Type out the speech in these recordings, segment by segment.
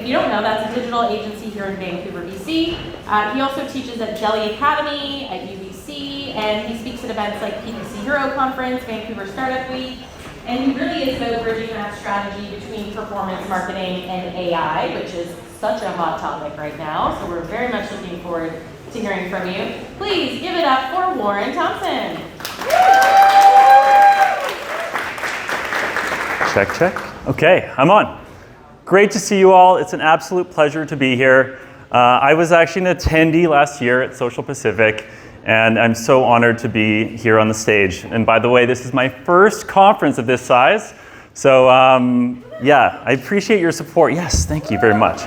you don't know, that's a digital agency here in Vancouver, BC. He also teaches at Jelly Academy, at UBC, and he speaks at events like PPC Hero Conference, Vancouver Startup Week, and he really is about bridging that strategy between performance marketing and AI, which is such a hot topic right now, so we're very much looking forward to hearing from you. Please give it up for Warren Thompson. Check, check. Okay, I'm on. Great to see you all. It's an absolute pleasure to be here. I was actually an attendee last year at Social Pacific, and I'm so honored to be here on the stage. And by the way, this is my first conference of this size. So yeah, I appreciate your support. Yes, thank you very much.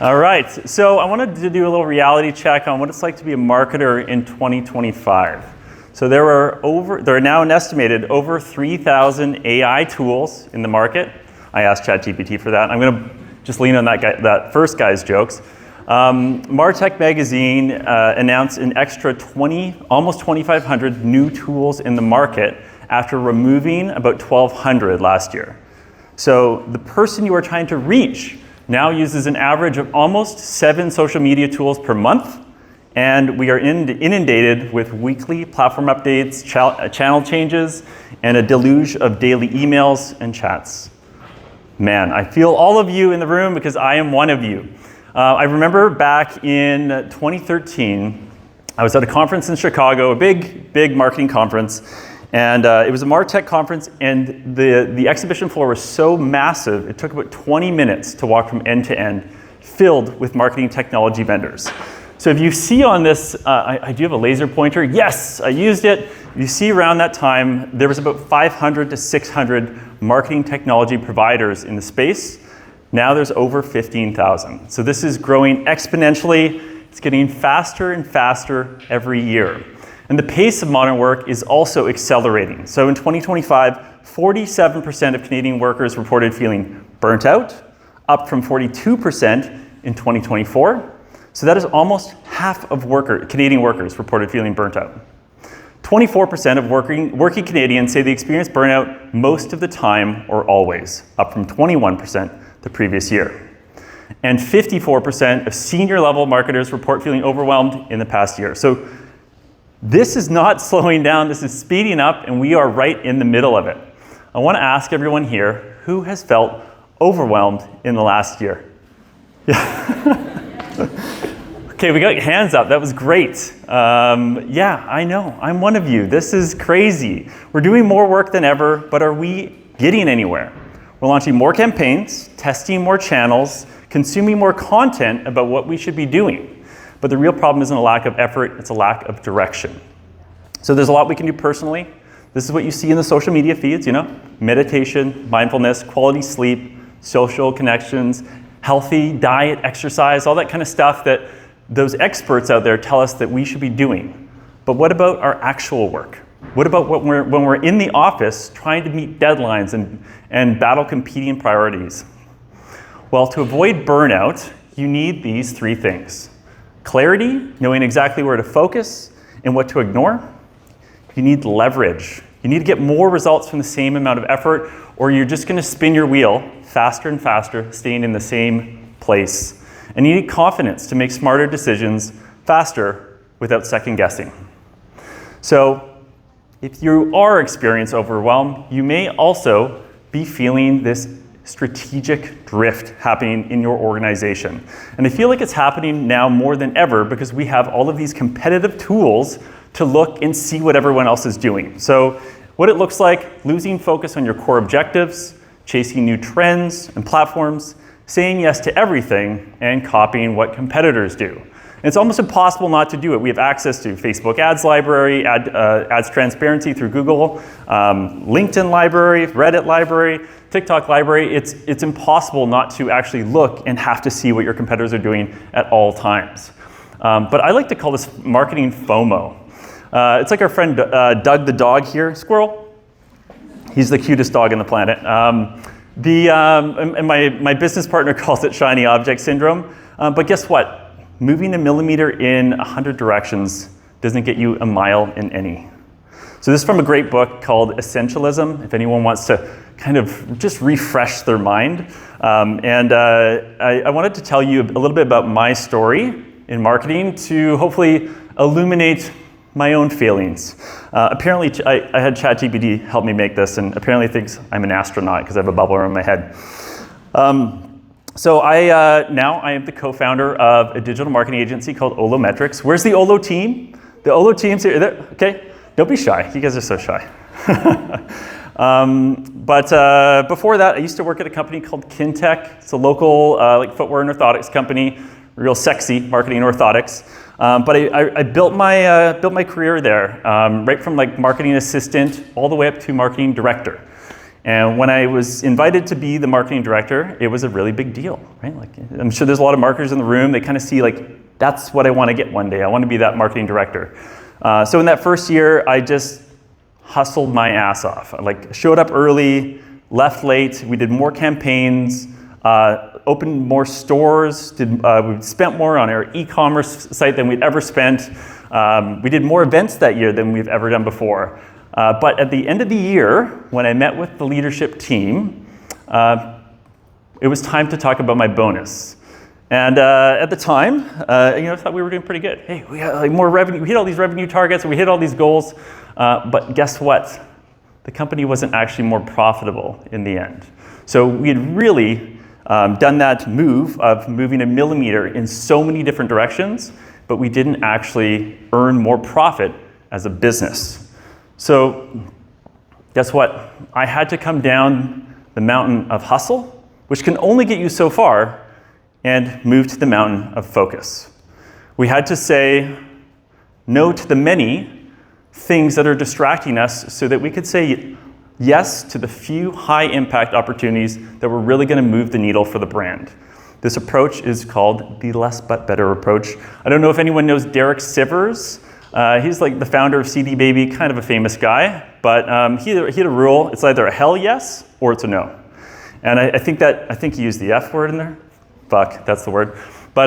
All right, so I wanted to do a little reality check on what it's like to be a marketer in 2025. So there are now an estimated over 3,000 AI tools in the market. I asked ChatGPT for that. I'm going to just lean on that first guy's jokes. Martech magazine announced an extra almost 2,500 new tools in the market after removing about 1,200 last year. So the person you are trying to reach now uses an average of almost 7 social media tools per month, and we are inundated with weekly platform updates, channel changes, and a deluge of daily emails and chats. Man, I feel all of you in the room because I am one of you. I remember back in 2013, I was at a conference in Chicago, a big marketing conference, and it was a MarTech conference, and the exhibition floor was so massive, it took about 20 minutes to walk from end to end, filled with marketing technology vendors. So if you see on this, I do have a laser pointer. Yes, I used it. You see around that time, there was about 500 to 600 marketing technology providers in the space. Now there's over 15,000. So this is growing exponentially. It's getting faster and faster every year. And the pace of modern work is also accelerating. So in 2025, 47% of Canadian workers reported feeling burnt out, up from 42% in 2024. So that is almost half of Canadian workers reported feeling burnt out. 24% of working Canadians say they experience burnout most of the time or always, up from 21% the previous year. And 54% of senior level marketers report feeling overwhelmed in the past year. So this is not slowing down, this is speeding up, and we are right in the middle of it. I want to ask everyone here, who has felt overwhelmed in the last year? Yeah. Okay, we got hands up. That was great. Yeah, I know. I'm one of you. This is crazy. We're doing more work than ever, but are we getting anywhere? We're launching more campaigns, testing more channels, consuming more content about what we should be doing. But the real problem isn't a lack of effort, it's a lack of direction. So there's a lot we can do personally. This is what you see in the social media feeds, meditation, mindfulness, quality sleep, social connections, healthy diet, exercise, all that kind of stuff that those experts out there tell us that we should be doing. But what about our actual work? What about when we're in the office trying to meet deadlines and battle competing priorities? Well, to avoid burnout, you need these 3 things. Clarity, knowing exactly where to focus and what to ignore. You need leverage. You need to get more results from the same amount of effort, or you're just going to spin your wheel faster and faster, staying in the same place. And you need confidence to make smarter decisions faster without second guessing. So if you are experiencing overwhelm, you may also be feeling this strategic drift happening in your organization. And I feel like it's happening now more than ever because we have all of these competitive tools to look and see what everyone else is doing. So what it looks like, losing focus on your core objectives, chasing new trends and platforms, saying yes to everything, and copying what competitors do. And it's almost impossible not to do it. We have access to Facebook ads library, ads transparency through Google, LinkedIn library, Reddit library, TikTok library. It's impossible not to actually look and have to see what your competitors are doing at all times. But I like to call this marketing FOMO. It's like our friend Doug the dog here, squirrel. He's the cutest dog on the planet. And my business partner calls it shiny object syndrome. But guess what? Moving a millimeter in 100 directions doesn't get you a mile in any. So this is from a great book called Essentialism, if anyone wants to kind of just refresh their mind. I wanted to tell you a little bit about my story in marketing to hopefully illuminate my own failings. Apparently, I had ChatGPT help me make this, and apparently thinks I'm an astronaut because I have a bubble around my head. So now I am the co-founder of a digital marketing agency called Olo Metrics. Where's the Olo team? The Olo team's here. Okay, don't be shy. You guys are so shy. But before that, I used to work at a company called Kintech. It's a local footwear and orthotics company, real sexy marketing orthotics. But I built my career there, right from marketing assistant all the way up to marketing director. And when I was invited to be the marketing director, it was a really big deal, right? I'm sure there's a lot of marketers in the room. They kind of see that's what I want to get one day. I want to be that marketing director. So in that first year, I just hustled my ass off. I showed up early, left late. We did more campaigns, opened more stores. We spent more on our e-commerce site than we'd ever spent. We did more events that year than we've ever done before. But at the end of the year, when I met with the leadership team, it was time to talk about my bonus. And at the time, I thought we were doing pretty good. Hey, we had more revenue. We hit all these revenue targets. We hit all these goals. But guess what? The company wasn't actually more profitable in the end. So we had really done that move of moving a millimeter in so many different directions, but we didn't actually earn more profit as a business. So guess what? I had to come down the mountain of hustle, which can only get you so far, and move to the mountain of focus. We had to say no to the many things that are distracting us so that we could say yes to the few high impact opportunities that were really going to move the needle for the brand. This approach is called the less but better approach. I don't know if anyone knows Derek Sivers. He's the founder of CD Baby, kind of a famous guy, but he had a rule. It's either a hell yes or it's a no. And I think he used the F word in there. Fuck, that's the word. But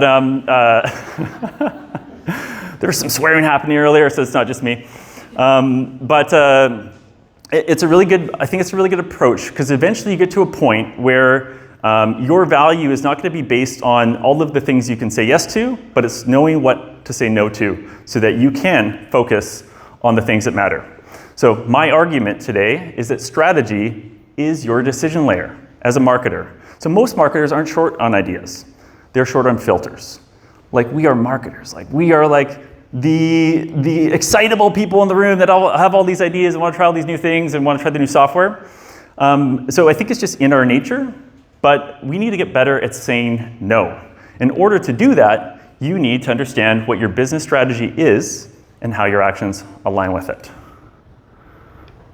there was some swearing happening earlier, so it's not just me. It's a really good, I think it's a really good approach, because eventually you get to a point where your value is not going to be based on all of the things you can say yes to, but it's knowing what to say no to so that you can focus on the things that matter. So my argument today is that strategy is your decision layer as a marketer. So most marketers aren't short on ideas. They're short on filters. We are marketers. We are the excitable people in the room that all have all these ideas and want to try all these new things and want to try the new software. So I think it's just in our nature, but we need to get better at saying no. In order to do that, you need to understand what your business strategy is and how your actions align with it.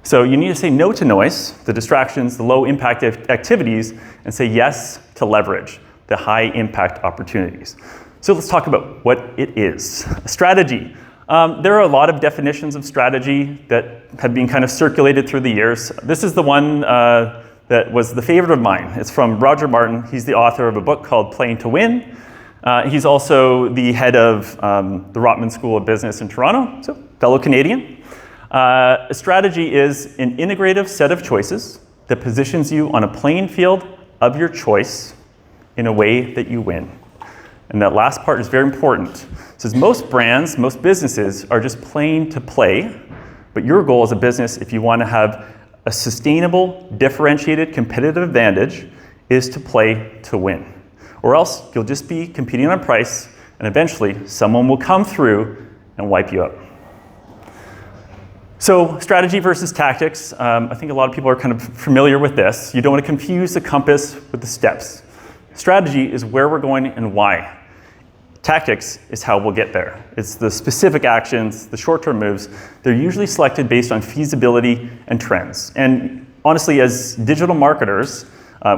So you need to say no to noise, the distractions, the low impact activities, and say yes to leverage, the high impact opportunities. So let's talk about what it is. Strategy. There are a lot of definitions of strategy that have been kind of circulated through the years. This is the one that was the favorite of mine. It's from Roger Martin. He's the author of a book called Playing to Win. He's also the head of the Rotman School of Business in Toronto, so fellow Canadian. A strategy is an integrative set of choices that positions you on a playing field of your choice in a way that you win. And that last part is very important. It says most brands, most businesses are just playing to play, but your goal as a business, if you want to have a sustainable, differentiated, competitive advantage, is to play to win. Or else you'll just be competing on price, and eventually someone will come through and wipe you out. So strategy versus tactics. I think a lot of people are kind of familiar with this. You don't want to confuse the compass with the steps. Strategy is where we're going and why. Tactics is how we'll get there. It's the specific actions, the short-term moves. They're usually selected based on feasibility and trends. And honestly, as digital marketers,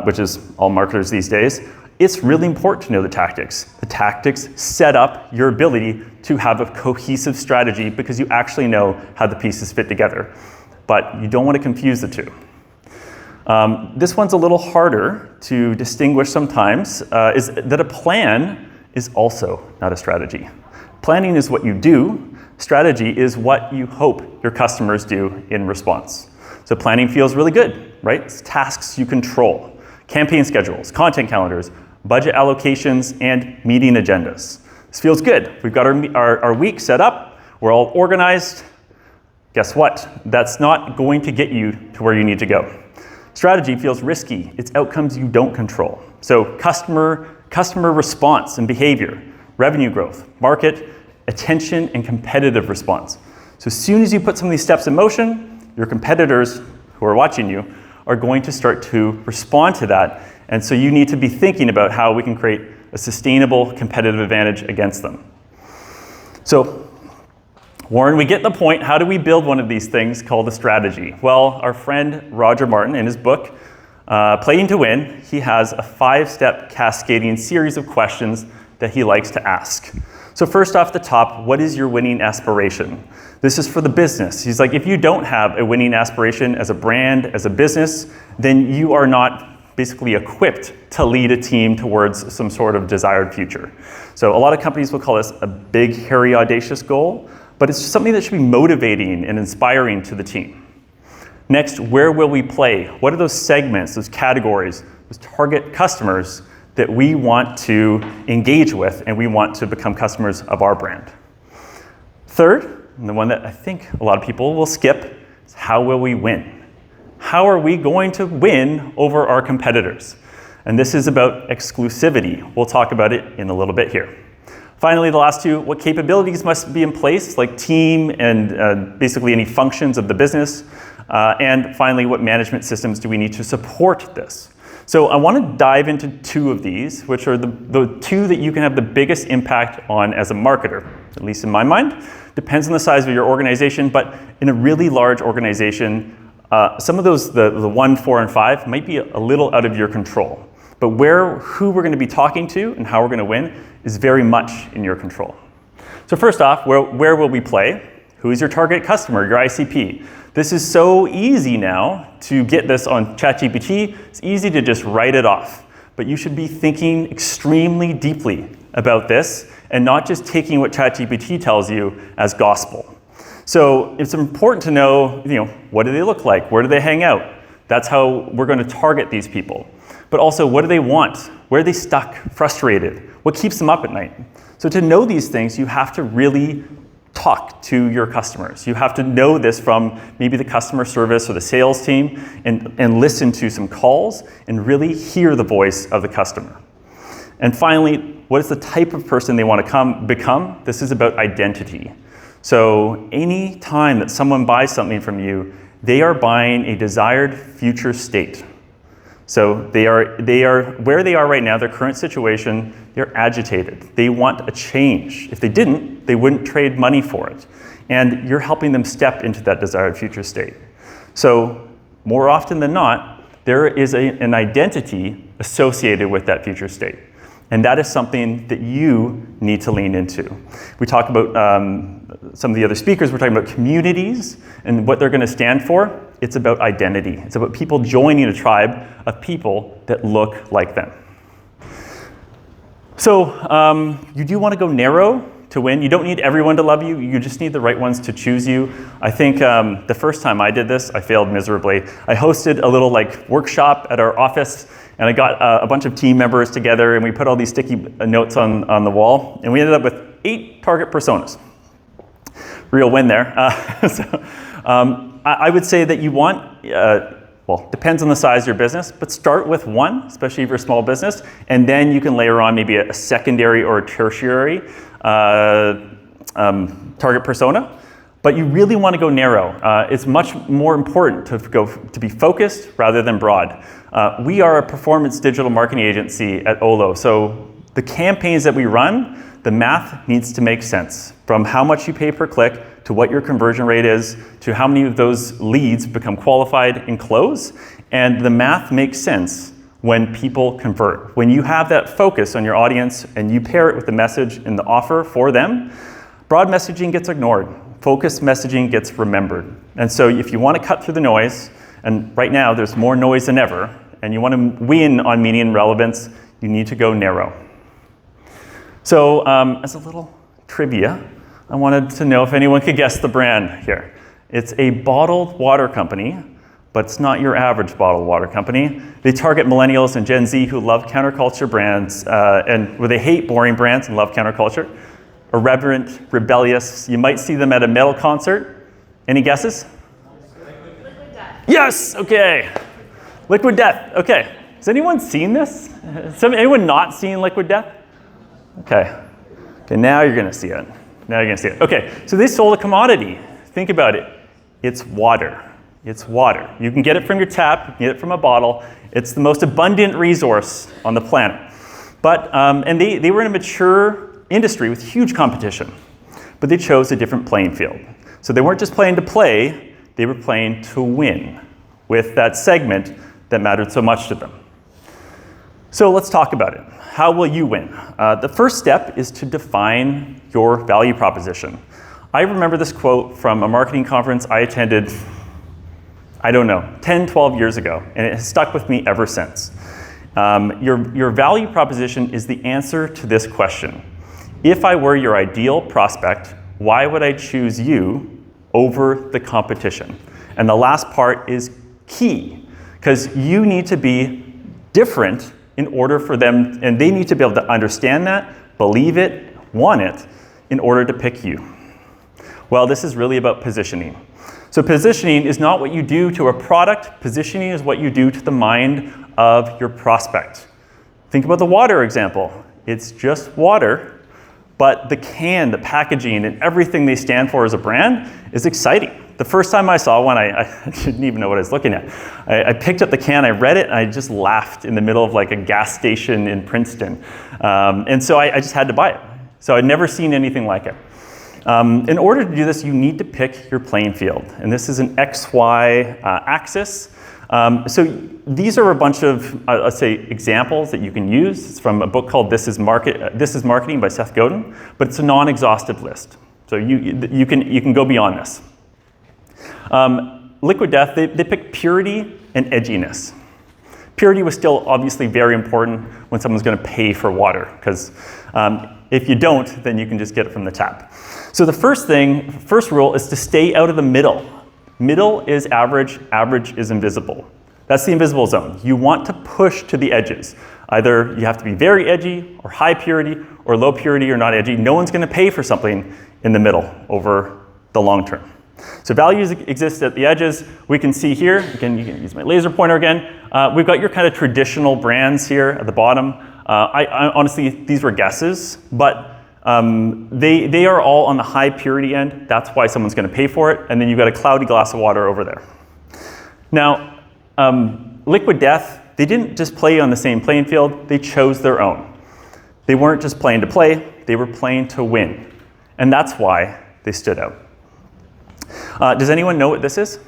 which is all marketers these days, it's really important to know the tactics. The tactics set up your ability to have a cohesive strategy because you actually know how the pieces fit together. But you don't want to confuse the two. This one's a little harder to distinguish sometimes, is that a plan is also not a strategy. Planning is what you do. Strategy is what you hope your customers do in response. So planning feels really good, right? It's tasks you control, campaign schedules, content calendars, budget allocations, and meeting agendas. This feels good. We've got our week set up. We're all organized. Guess what? That's not going to get you to where you need to go. Strategy feels risky. It's outcomes you don't control. So customer response and behavior, revenue growth, market, attention, and competitive response. So as soon as you put some of these steps in motion, your competitors who are watching you are going to start to respond to that. And so you need to be thinking about how we can create a sustainable competitive advantage against them. So, Warren, we get the point. How do we build one of these things called a strategy? Well, our friend Roger Martin, in his book, Playing to Win, he has a 5-step cascading series of questions that he likes to ask. So first off the top, what is your winning aspiration? This is for the business. He's like, if you don't have a winning aspiration as a brand, as a business, then you are not basically equipped to lead a team towards some sort of desired future. So a lot of companies will call this a big, hairy, audacious goal, but it's something that should be motivating and inspiring to the team. Next, where will we play? What are those segments, those categories, those target customers that we want to engage with and we want to become customers of our brand? Third, and the one that I think a lot of people will skip, is how will we win? How are we going to win over our competitors? And this is about exclusivity. We'll talk about it in a little bit here. Finally, the last two, what capabilities must be in place, like team and basically any functions of the business. And finally, what management systems do we need to support this? So I want to dive into two of these, which are the two that you can have the biggest impact on as a marketer, at least in my mind. Depends on the size of your organization, but in a really large organization, some of those, the 1, 4, and 5, might be a little out of your control. But who we're going to be talking to and how we're going to win is very much in your control. So first off, where will we play? Who is your target customer, your ICP? This is so easy now to get this on ChatGPT. It's easy to just write it off. But you should be thinking extremely deeply about this and not just taking what ChatGPT tells you as gospel. So it's important to know, what do they look like? Where do they hang out? That's how we're going to target these people. But also, what do they want? Where are they stuck, frustrated? What keeps them up at night? So to know these things, you have to really talk to your customers. You have to know this from maybe the customer service or the sales team and listen to some calls and really hear the voice of the customer. And finally, what is the type of person they want to become? This is about identity. So any time that someone buys something from you, they are buying a desired future state. So they are where they are right now, their current situation, they're agitated. They want a change. If they didn't, they wouldn't trade money for it. And you're helping them step into that desired future state. So more often than not, there is an identity associated with that future state. And that is something that you need to lean into. We talk about some of the other speakers, we're talking about communities and what they're going to stand for. It's about identity. It's about people joining a tribe of people that look like them. So you do want to go narrow to win. You don't need everyone to love you. You just need the right ones to choose you. I think the first time I did this, I failed miserably. I hosted a little workshop at our office, and I got a bunch of team members together, and we put all these sticky notes on the wall, and we ended up with 8 target personas. Real win there. I would say that you want, depends on the size of your business, but start with 1, especially if you're a small business, and then you can layer on maybe a secondary or a tertiary target persona. But you really want to go narrow. It's much more important to be focused rather than broad. We are a performance digital marketing agency at Olo, so the campaigns that we run, the math needs to make sense. From how much you pay per click, to what your conversion rate is, to how many of those leads become qualified and close. And the math makes sense when people convert. When you have that focus on your audience and you pair it with the message and the offer for them, broad messaging gets ignored. Focused messaging gets remembered. And so if you want to cut through the noise, and right now there's more noise than ever, and you want to win on meaning and relevance, you need to go narrow. So as a little trivia, I wanted to know if anyone could guess the brand here. It's a bottled water company, but it's not your average bottled water company. They target millennials and Gen Z who love counterculture brands, and where they hate boring brands and love counterculture. Irreverent, rebellious. You might see them at a metal concert. Any guesses? Liquid Death. Yes, okay. Liquid Death, okay. Has anyone seen this? Anyone not seen Liquid Death? Okay, now you're gonna see it. Okay, so they sold a commodity. Think about it. It's water. It's water. You can get it from your tap, you can get it from a bottle. It's the most abundant resource on the planet. But, and they were in a mature industry with huge competition, but they chose a different playing field. So they weren't just playing to play, they were playing to win with that segment that mattered so much to them. So let's talk about it. How will you win? The first step is to define your value proposition. I remember this quote from a marketing conference I attended, 10, 12 years ago, and it has stuck with me ever since. Your value proposition is the answer to this question. If I were your ideal prospect, why would I choose you over the competition? And the last part is key, because you need to be different in order for them, and they need to be able to understand that, believe it, want it, in order to pick you. Well, this is really about positioning. So positioning is not what you do to a product, positioning is what you do to the mind of your prospect. Think about the water example. It's just water, but the can, the packaging, and everything they stand for as a brand is exciting. The first time I saw one, I didn't even know what I was looking at. I picked up the can, I read it, and I just laughed in the middle of like a gas station in Princeton. And so I just had to buy it. So I'd never seen anything like it. In order to do this, you need to pick your playing field. And this is an XY axis. So these are a bunch of, let's say, examples that you can use. It's from a book called This is Marketing by Seth Godin, but it's a non-exhaustive list. So you can go beyond this. Liquid Death, they picked purity and edginess. Purity was still obviously very important when someone's going to pay for water, because if you don't, then you can just get it from the tap. So the first rule is to stay out of the middle. Middle is average, average is invisible. That's the invisible zone. You want to push to the edges. Either you have to be very edgy, or high purity, or low purity, or not edgy. No one's going to pay for something in the middle over the long term. So values exist at the edges. We can see here, again, you can use my laser pointer again. We've got your kind of traditional brands here at the bottom. I honestly, these were guesses, but they are all on the high purity end. That's why someone's going to pay for it. And then you've got a cloudy glass of water over there. Now, Liquid Death, they didn't just play on the same playing field. They chose their own. They weren't just playing to play. They were playing to win. And that's why they stood out. Does anyone know what this is?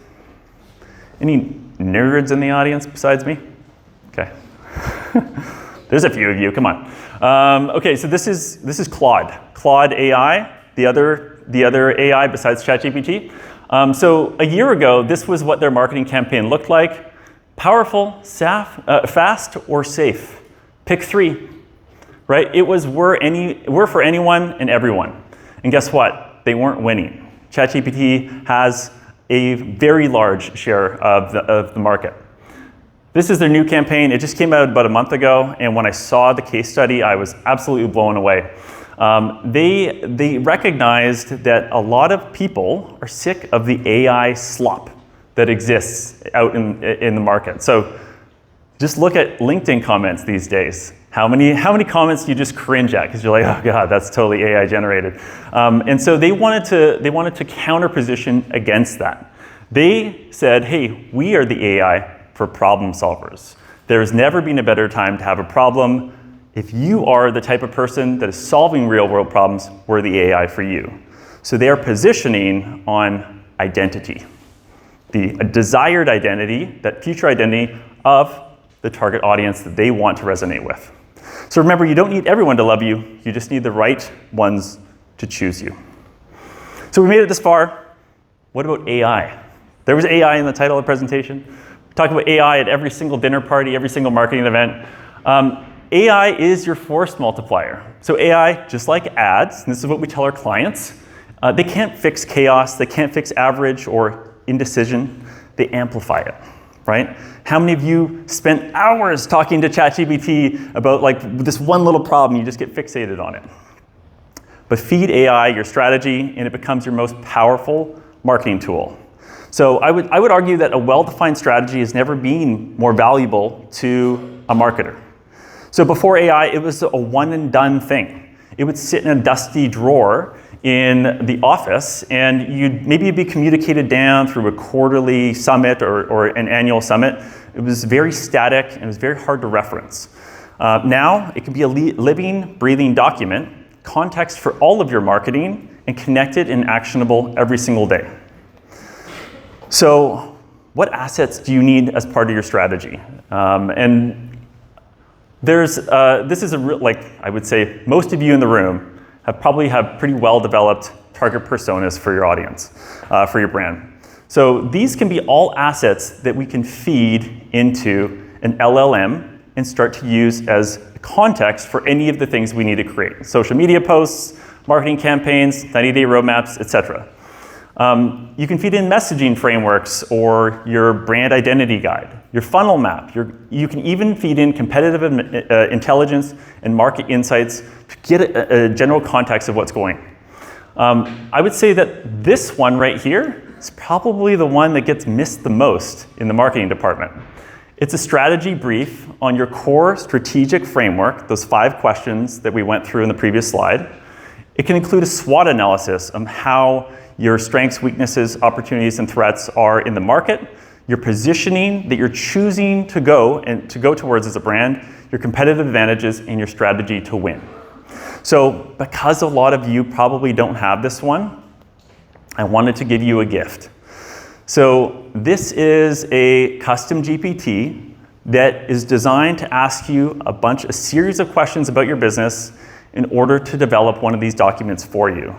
Any nerds in the audience besides me? Okay. There's a few of you, come on. Okay, so this is Claude. Claude AI, the other AI besides ChatGPT. So a year ago, this was what their marketing campaign looked like. Powerful, fast, or safe. Pick three, right? It was we're for anyone and everyone. And guess what? They weren't winning. ChatGPT has a very large share of the market. This is their new campaign. It just came out about a month ago, and when I saw the case study, I was absolutely blown away. They recognized that a lot of people are sick of the AI slop that exists out in the market. So just look at LinkedIn comments these days. How many comments do you just cringe at because you're like, oh god, that's totally AI generated? And so they wanted to counter position against that. They said, hey, we are the AI for problem solvers. There's never been a better time to have a problem. If you are the type of person that is solving real world problems, we're the AI for you. So they are positioning on identity, the desired identity, that future identity of the target audience that they want to resonate with. So remember, you don't need everyone to love you. You just need the right ones to choose you. So we made it this far. What about AI? There was AI in the title of the presentation. We talked about AI at every single dinner party, every single marketing event. AI is your force multiplier. So AI, just like ads, and this is what we tell our clients, They can't fix chaos, they can't fix average or indecision, they amplify it, right? How many of you spent hours talking to ChatGPT about like this one little problem, you just get fixated on it? But feed AI your strategy and it becomes your most powerful marketing tool. So I would argue that a well-defined strategy has never been more valuable to a marketer. So before AI, it was a one and done thing. It would sit in a dusty drawer in the office and maybe you'd be communicated down through a quarterly summit or an annual summit. It was very static and it was very hard to reference. Now it can be a living, breathing document, context for all of your marketing and connected and actionable every single day. So what assets do you need as part of your strategy? And this is I would say most of you in the room probably have pretty well-developed target personas for your audience, for your brand. So these can be all assets that we can feed into an LLM and start to use as context for any of the things we need to create. Social media posts, marketing campaigns, 90-day roadmaps, etc. You can feed in messaging frameworks or your brand identity guide, your funnel map. You can even feed in competitive intelligence and market insights to get a general context of what's going. I would say that this one right here is probably the one that gets missed the most in the marketing department. It's a strategy brief on your core strategic framework, those 5 questions that we went through in the previous slide. It can include a SWOT analysis on how your strengths, weaknesses, opportunities, and threats are in the market, your positioning that you're choosing to go towards as a brand, your competitive advantages, and your strategy to win. So because a lot of you probably don't have this one, I wanted to give you a gift. So this is a custom GPT that is designed to ask you a series of questions about your business in order to develop one of these documents for you.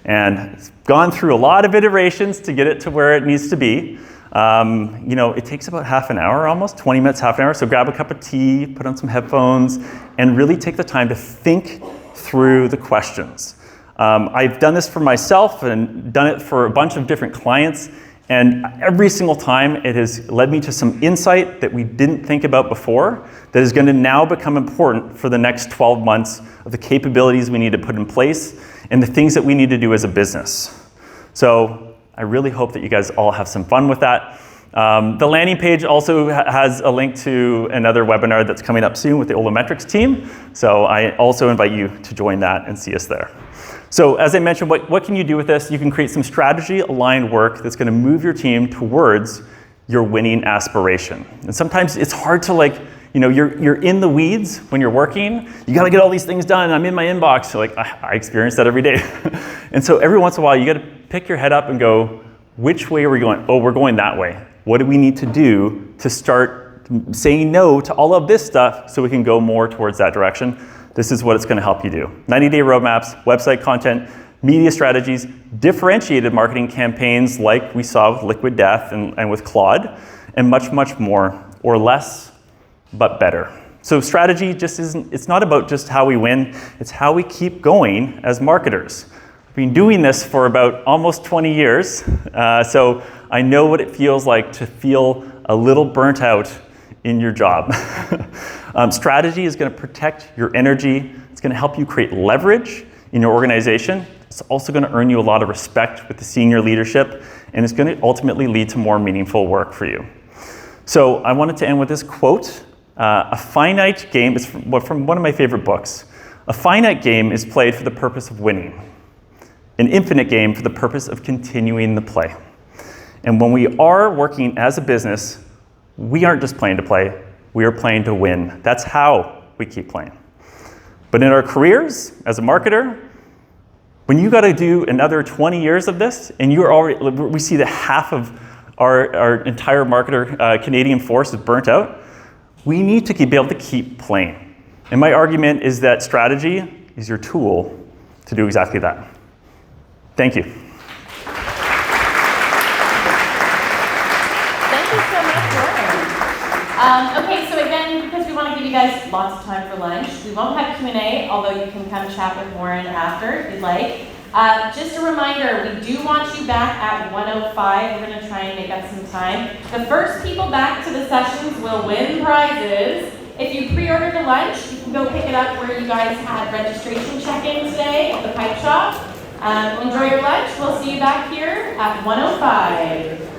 And it's gone through a lot of iterations to get it to where it needs to be. It takes about half an hour, almost 20 minutes, half an hour. So grab a cup of tea, put on some headphones, and really take the time to think through the questions. I've done this for myself and done it for a bunch of different clients. And every single time it has led me to some insight that we didn't think about before that is going to now become important for the next 12 months of the capabilities we need to put in place and the things that we need to do as a business. So I really hope that you guys all have some fun with that. The landing page also has a link to another webinar that's coming up soon with the Olometrics team. So I also invite you to join that and see us there. So as I mentioned, what can you do with this? You can create some strategy-aligned work that's going to move your team towards your winning aspiration. And sometimes it's hard to you're in the weeds when you're working. You got to get all these things done. I'm in my inbox. So I experience that every day. And so every once in a while, you got to pick your head up and go, which way are we going? Oh, we're going that way. What do we need to do to start saying no to all of this stuff so we can go more towards that direction? This is what it's going to help you do. 90-day roadmaps, website content, media strategies, differentiated marketing campaigns like we saw with Liquid Death and with Claude, and much, much more, or less, but better. So strategy it's not about just how we win, it's how we keep going as marketers. I've been doing this for about almost 20 years, so I know what it feels like to feel a little burnt out in your job. Strategy is going to protect your energy. It's going to help you create leverage in your organization. It's also going to earn you a lot of respect with the senior leadership, and it's going to ultimately lead to more meaningful work for you. So I wanted to end with this quote. A finite game is from one of my favorite books. A finite game is played for the purpose of winning. An infinite game for the purpose of continuing the play. And when we are working as a business, we aren't just playing to play, we are playing to win. That's how we keep playing. But in our careers, as a marketer, when you got to do another 20 years of this, and we see that half of our entire marketer Canadian force is burnt out, we need to be able to keep playing. And my argument is that strategy is your tool to do exactly that. Thank you. Okay, so again, because we want to give you guys lots of time for lunch, we won't have Q&A, although you can come chat with Warren after if you'd like. Just a reminder, we do want you back at 1:05. We're going to try and make up some time. The first people back to the sessions will win prizes. If you pre-ordered a lunch, you can go pick it up where you guys had registration check-in today at the pipe shop. Enjoy your lunch. We'll see you back here at 1:05.